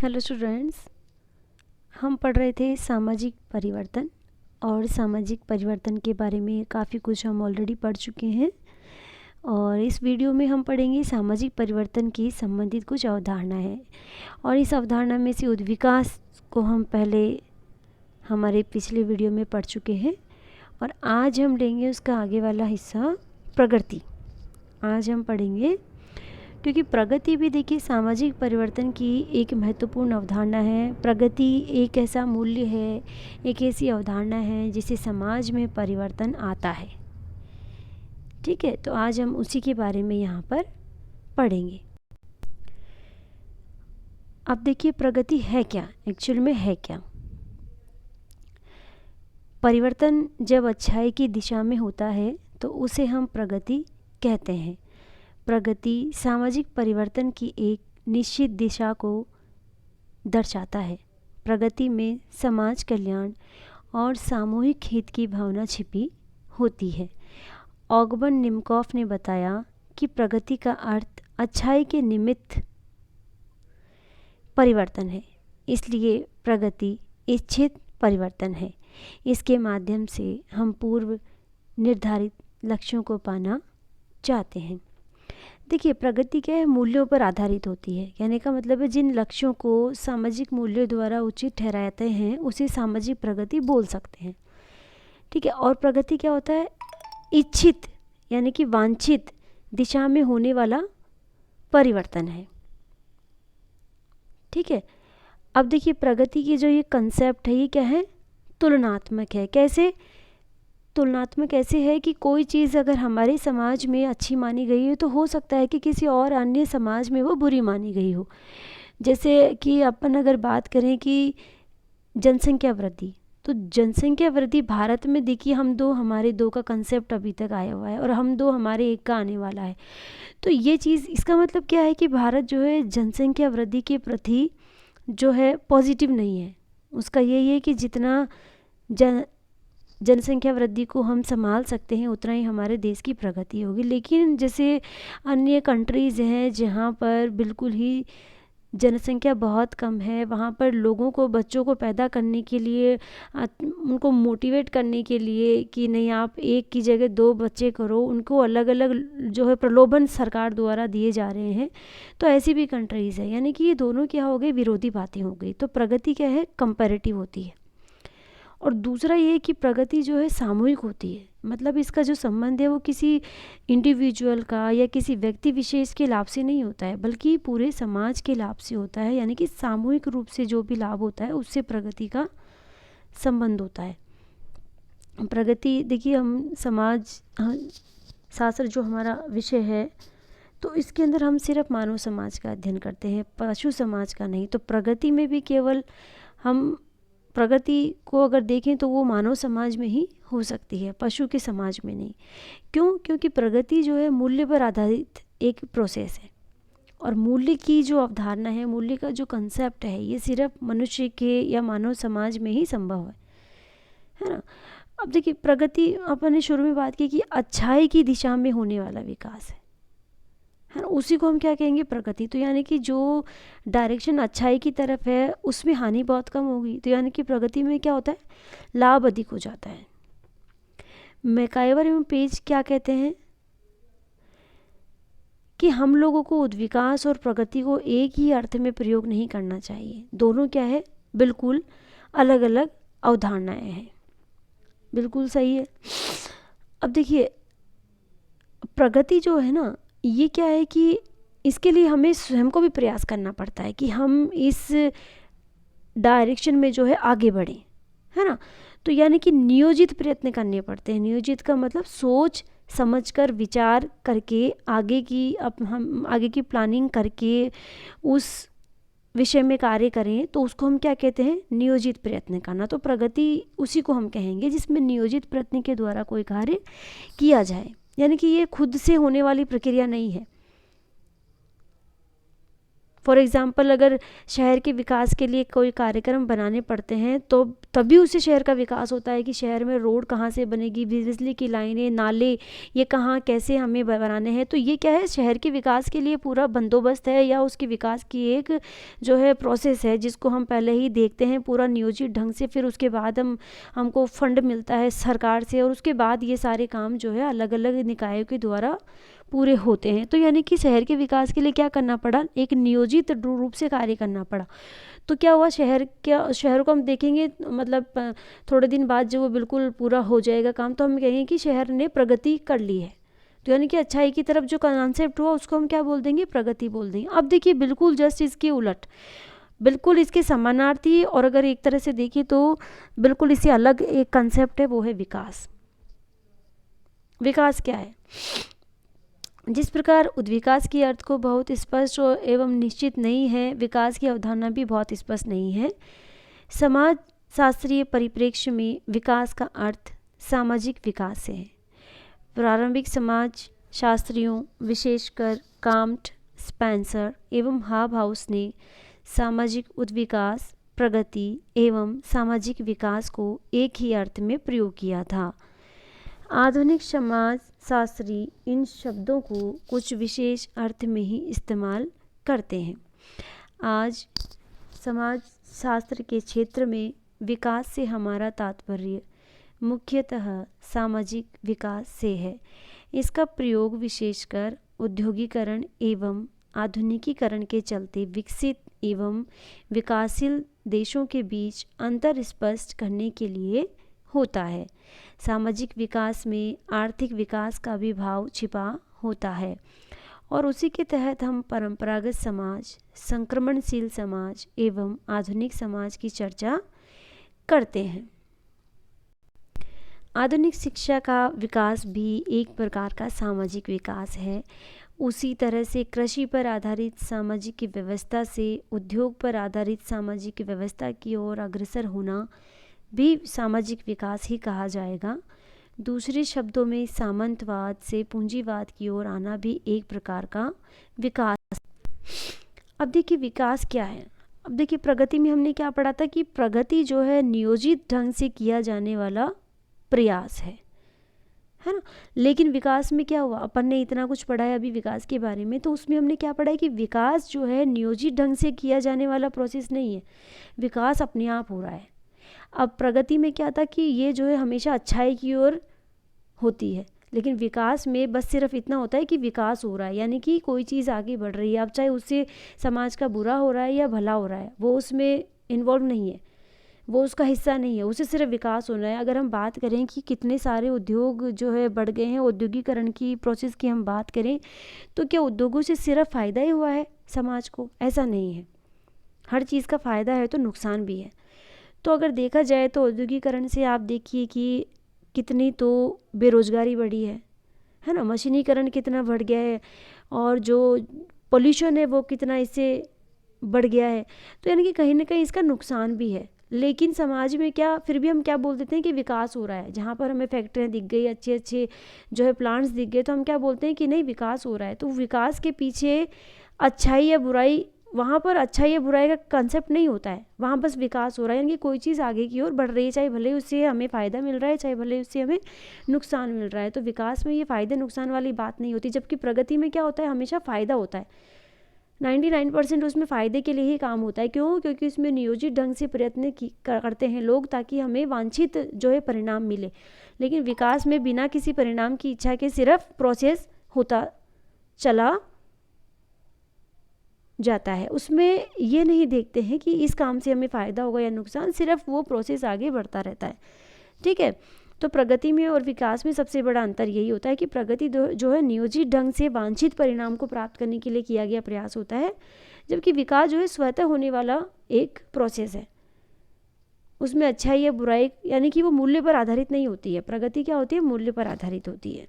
Hello students, हम पढ़ रहे थे सामाजिक परिवर्तन। और सामाजिक परिवर्तन के बारे में काफ़ी कुछ हम ऑलरेडी पढ़ चुके हैं। और इस वीडियो में हम पढ़ेंगे सामाजिक परिवर्तन की संबंधित कुछ अवधारणा है। और इस अवधारणा में से उद्विकास को हम पहले हमारे पिछले वीडियो में पढ़ चुके हैं। और आज हम लेंगे उसका आगे वाला हिस्सा, प्रगति। आज हम पढ़ेंगे, क्योंकि प्रगति भी देखिए सामाजिक परिवर्तन की एक महत्वपूर्ण अवधारणा है। प्रगति एक ऐसा मूल्य है, एक ऐसी अवधारणा है जिससे समाज में परिवर्तन आता है। ठीक है, तो आज हम उसी के बारे में यहाँ पर पढ़ेंगे। अब देखिए प्रगति है क्या, एक्चुअल में है क्या। परिवर्तन जब अच्छाई की दिशा में होता है तो उसे हम प्रगति कहते हैं। प्रगति सामाजिक परिवर्तन की एक निश्चित दिशा को दर्शाता है। प्रगति में समाज कल्याण और सामूहिक हित की भावना छिपी होती है। ऑगबर्न निमकॉफ ने बताया कि प्रगति का अर्थ अच्छाई के निमित्त परिवर्तन है। इसलिए प्रगति इच्छित परिवर्तन है। इसके माध्यम से हम पूर्व निर्धारित लक्ष्यों को पाना चाहते हैं। देखिए प्रगति क्या है, मूल्यों पर आधारित होती है। कहने का मतलब है जिन लक्ष्यों को सामाजिक मूल्यों द्वारा उचित ठहराते हैं उसे सामाजिक प्रगति बोल सकते हैं। ठीक है, और प्रगति क्या होता है, इच्छित यानी कि वांछित दिशा में होने वाला परिवर्तन है। ठीक है, अब देखिए प्रगति की जो ये कंसेप्ट है ये क्या है, तुलनात्मक है। कैसे तुलनात्मक ऐसे है कि कोई चीज़ अगर हमारे समाज में अच्छी मानी गई है तो हो सकता है कि किसी और अन्य समाज में वो बुरी मानी गई हो। जैसे कि अपन अगर बात करें कि जनसंख्या वृद्धि, तो जनसंख्या वृद्धि भारत में देखिए हमारे दो का कंसेप्ट अभी तक आया हुआ है और हम दो हमारे एक का आने वाला है। तो ये चीज़, इसका मतलब क्या है कि भारत जो है जनसंख्या वृद्धि के प्रति जो है पॉजिटिव नहीं है। उसका यही है कि जितना जनसंख्या वृद्धि को हम संभाल सकते हैं उतना ही हमारे देश की प्रगति होगी। लेकिन जैसे अन्य कंट्रीज़ हैं जहाँ पर बिल्कुल ही जनसंख्या बहुत कम है, वहाँ पर लोगों को, बच्चों को पैदा करने के लिए, उनको मोटिवेट करने के लिए कि नहीं आप एक की जगह 2 बच्चे करो, उनको अलग अलग जो है प्रलोभन सरकार द्वारा दिए जा रहे हैं। तो ऐसी भी कंट्रीज़ है, यानी कि ये दोनों क्या हो गए, विरोधी बातें हो गई। तो प्रगति क्या है, कंपैरेटिव होती है। और दूसरा ये कि प्रगति जो है सामूहिक होती है। मतलब इसका जो संबंध है वो किसी इंडिविजुअल का या किसी व्यक्ति विशेष के लाभ से नहीं होता है, बल्कि पूरे समाज के लाभ से होता है। यानी कि सामूहिक रूप से जो भी लाभ होता है उससे प्रगति का संबंध होता है। प्रगति देखिए, हम समाज शास्त्र जो हमारा विषय है तो इसके अंदर हम सिर्फ मानव समाज का अध्ययन करते हैं, पशु समाज का नहीं। तो प्रगति में भी केवल हम प्रगति को अगर देखें तो वो मानव समाज में ही हो सकती है, पशु के समाज में नहीं। क्यों? क्योंकि प्रगति जो है मूल्य पर आधारित एक प्रोसेस है। और मूल्य की जो अवधारणा है, मूल्य का जो कंसेप्ट है, ये सिर्फ मनुष्य के या मानव समाज में ही संभव है ना। अब देखिए प्रगति, अपन ने शुरू में बात की कि अच्छाई की दिशा में होने वाला विकास है ना, उसी को हम क्या कहेंगे, प्रगति। तो यानी कि जो डायरेक्शन अच्छाई की तरफ है उसमें हानि बहुत कम होगी। तो यानी कि प्रगति में क्या होता है, लाभ अधिक हो जाता है। मैकाइवर एवं पेज क्या कहते हैं कि हम लोगों को उद्विकास और प्रगति को एक ही अर्थ में प्रयोग नहीं करना चाहिए। दोनों क्या है, बिल्कुल अलग अलग अवधारणाएं हैं। बिल्कुल सही है। अब देखिए प्रगति जो है ना, ये क्या है कि इसके लिए हमें स्वयं को भी प्रयास करना पड़ता है कि हम इस डायरेक्शन में जो है आगे बढ़ें, है ना। तो यानी कि नियोजित प्रयत्न करने पड़ते हैं। नियोजित का मतलब सोच समझकर, विचार करके, हम आगे की प्लानिंग करके उस विषय में कार्य करें, तो उसको हम क्या कहते हैं, नियोजित प्रयत्न करना। तो प्रगति उसी को हम कहेंगे जिसमें नियोजित प्रयत्न के द्वारा कोई कार्य किया जाए। यानी कि ये खुद से होने वाली प्रक्रिया नहीं है। फॉर एग्ज़ाम्पल अगर शहर के विकास के लिए कोई कार्यक्रम बनाने पड़ते हैं तो तभी उसे शहर का विकास होता है कि शहर में रोड कहाँ से बनेगी, बिजली की लाइनें, नाले, ये कहाँ कैसे हमें बनाने हैं। तो ये क्या है, शहर के विकास के लिए पूरा बंदोबस्त है या उसके विकास की एक जो है प्रोसेस है, जिसको हम पहले ही देखते हैं पूरा नियोजित ढंग से। फिर उसके बाद हमको फंड मिलता है सरकार से, और उसके बाद ये सारे काम जो है अलग अलग निकायों के द्वारा पूरे होते हैं। तो यानी कि शहर के विकास के लिए क्या करना पड़ा, एक नियोजित रूप से कार्य करना पड़ा। तो क्या हुआ, शहर को हम देखेंगे, मतलब थोड़े दिन बाद जब वो बिल्कुल पूरा हो जाएगा काम, तो हम कहेंगे कि शहर ने प्रगति कर ली है। तो यानी कि अच्छाई की तरफ जो कॉन्सेप्ट हुआ उसको हम क्या बोल देंगे, प्रगति बोल देंगे। अब देखिए बिल्कुल जस्ट इसके उलट, बिल्कुल इसके समानार्थी, और अगर एक तरह से देखिए तो बिल्कुल इससे अलग एक कंसेप्ट है, वो है विकास। विकास क्या है? जिस प्रकार उद्विकास की अर्थ को बहुत स्पष्ट एवं निश्चित नहीं है, विकास की अवधारणा भी बहुत स्पष्ट नहीं है। समाज शास्त्रीय परिप्रेक्ष्य में विकास का अर्थ सामाजिक विकास से है। प्रारंभिक समाज शास्त्रियों, विशेषकर काम्ट, स्पेंसर एवं हाबहाउस ने सामाजिक उद्विकास, प्रगति एवं सामाजिक विकास को एक ही अर्थ में प्रयोग किया था। आधुनिक समाज शास्त्री इन शब्दों को कुछ विशेष अर्थ में ही इस्तेमाल करते हैं। आज समाज शास्त्र के क्षेत्र में विकास से हमारा तात्पर्य मुख्यतः सामाजिक विकास से है। इसका प्रयोग विशेषकर औद्योगिकरण एवं आधुनिकीकरण के चलते विकसित एवं विकासशील देशों के बीच अंतर स्पष्ट करने के लिए होता है। सामाजिक विकास में आर्थिक विकास का भी भाव छिपा होता है, और उसी के तहत हम परंपरागत समाज, संक्रमणशील समाज एवं आधुनिक समाज की चर्चा करते हैं। आधुनिक शिक्षा का विकास भी एक प्रकार का सामाजिक विकास है। उसी तरह से कृषि पर आधारित सामाजिक व्यवस्था से उद्योग पर आधारित सामाजिक व्यवस्था की ओर अग्रसर होना भी सामाजिक विकास ही कहा जाएगा। दूसरे शब्दों में सामंतवाद से पूंजीवाद की ओर आना भी एक प्रकार का विकास। अब देखिए विकास क्या है। अब देखिए प्रगति में हमने क्या पढ़ा था कि प्रगति जो है नियोजित ढंग से किया जाने वाला प्रयास है ना। लेकिन विकास में क्या हुआ, अपन ने इतना कुछ पढ़ा है अभी विकास के बारे में, तो उसमें हमने क्या पढ़ा है कि विकास जो है नियोजित ढंग से किया जाने वाला प्रोसेस नहीं है, विकास अपने आप हो रहा है। अब प्रगति में क्या था कि ये जो है हमेशा अच्छाई की ओर होती है, लेकिन विकास में बस सिर्फ इतना होता है कि विकास हो रहा है, यानी कि कोई चीज़ आगे बढ़ रही है। अब चाहे उससे समाज का बुरा हो रहा है या भला हो रहा है, वो उसमें इन्वॉल्व नहीं है, वो उसका हिस्सा नहीं है, उसे सिर्फ विकास होना है। अगर हम बात करें कि कितने सारे उद्योग जो है बढ़ गए हैं, औद्योगिकरण की प्रोसेस की हम बात करें, तो क्या उद्योगों से सिर्फ फ़ायदा ही हुआ है समाज को? ऐसा नहीं है, हर चीज़ का फ़ायदा है तो नुकसान भी है। तो अगर देखा जाए तो औद्योगिकरण से आप देखिए कि कितनी तो बेरोज़गारी बढ़ी है ना, मशीनीकरण कितना बढ़ गया है, और जो पोल्यूशन है वो कितना इससे बढ़ गया है। तो यानी कि कहीं ना कहीं इसका नुकसान भी है। लेकिन समाज में क्या, फिर भी हम क्या बोल देते हैं कि विकास हो रहा है। जहाँ पर हमें फैक्ट्रियाँ दिख गई, अच्छे अच्छे जो है प्लांट्स दिख गए, तो हम क्या बोलते हैं कि नहीं विकास हो रहा है। तो विकास के पीछे अच्छाई या बुराई, वहाँ पर अच्छाई या बुराई का कंसेप्ट नहीं होता है, वहाँ बस विकास हो रहा है, यानी कि कोई चीज़ आगे की ओर बढ़ रही है, चाहे भले उससे हमें फ़ायदा मिल रहा है, चाहे भले उससे हमें नुकसान मिल रहा है। तो विकास में ये फ़ायदे नुकसान वाली बात नहीं होती, जबकि प्रगति में क्या होता है, हमेशा फ़ायदा होता है। 99% उसमें फ़ायदे के लिए ही काम होता है। क्यों? क्योंकि उसमें नियोजित ढंग से प्रयत्न करते हैं लोग, ताकि हमें वांछित जो है परिणाम मिले। लेकिन विकास में बिना किसी परिणाम की इच्छा के सिर्फ प्रोसेस होता चला जाता है, उसमें ये नहीं देखते हैं कि इस काम से हमें फ़ायदा होगा या नुकसान, सिर्फ वो प्रोसेस आगे बढ़ता रहता है। ठीक है, तो प्रगति में और विकास में सबसे बड़ा अंतर यही होता है कि प्रगति जो है नियोजित ढंग से वांछित परिणाम को प्राप्त करने के लिए किया गया प्रयास होता है, जबकि विकास जो है स्वतः होने वाला एक प्रोसेस है। उसमें अच्छाई या बुराई, यानी कि वो मूल्य पर आधारित नहीं होती है। प्रगति क्या होती है, मूल्य पर आधारित होती है।